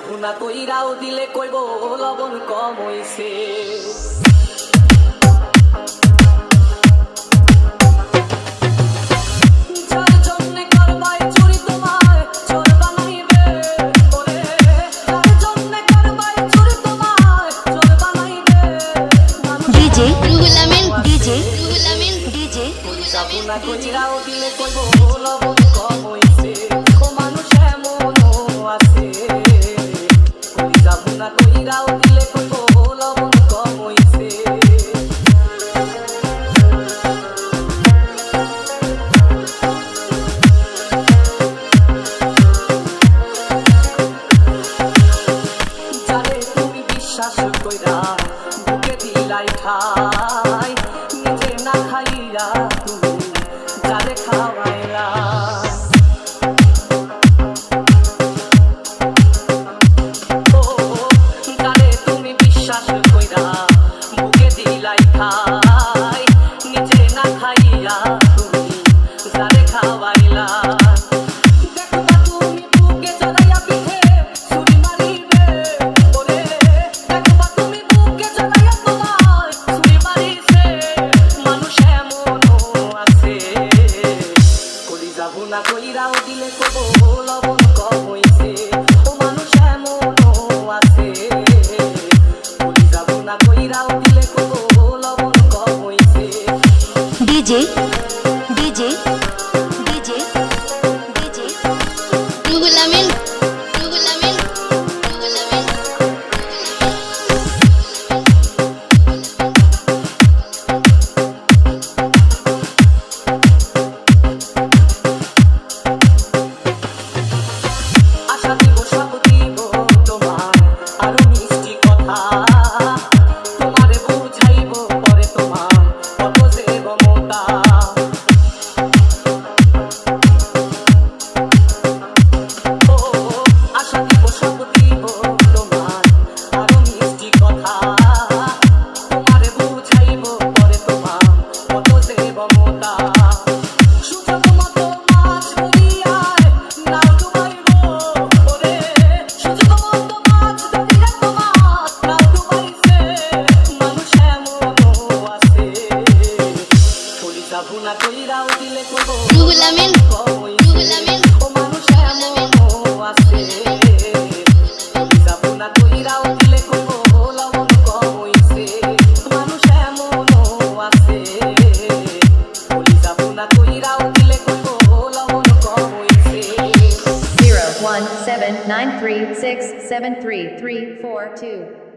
ভুনা কইরাও দিলে কইব লবণ কম হইছে। ভুনা কইরাও দিলে কইব লবণ কম হইছে। ও মানুষ এমনও আছে, কলিজা ভুনা কইরাও দিলে কইব লবণ কম হইছে। যারে তুমি বিশ্বাস কইরা বুকে দিলাই ঠাই, নিজে না খাইয়া তুমি যারে খাওয়াইলা। ও যারে তুমি বিশ্বাস কইরা বুকে দিলাই ঠাই, নিজে না খাইয়া তুমি যারে খাওয়াইলা। ভুনা কইরাও দিলে কইব লবণ কম হইছে। ও মানুষ এমনও আছে, কলিজা ভুনা কইরাও দিলে কইব লবণ কম হইছে। DJ DJ DJ DJ Ruhul Amin Ruhul Amin Ruhul Amin. ভুনা কইরাও দিলে কইব রুহুল আমিন রুহুল আমিন। ও মানুষ এমনও আছে, কলিজা ভুনা কইরাও দিলে কইব লবণ কম হইছে। মানুষ এমনও আছে, কলিজা ভুনা কইরাও দিলে কইব লবণ কম হইছে। 01793673342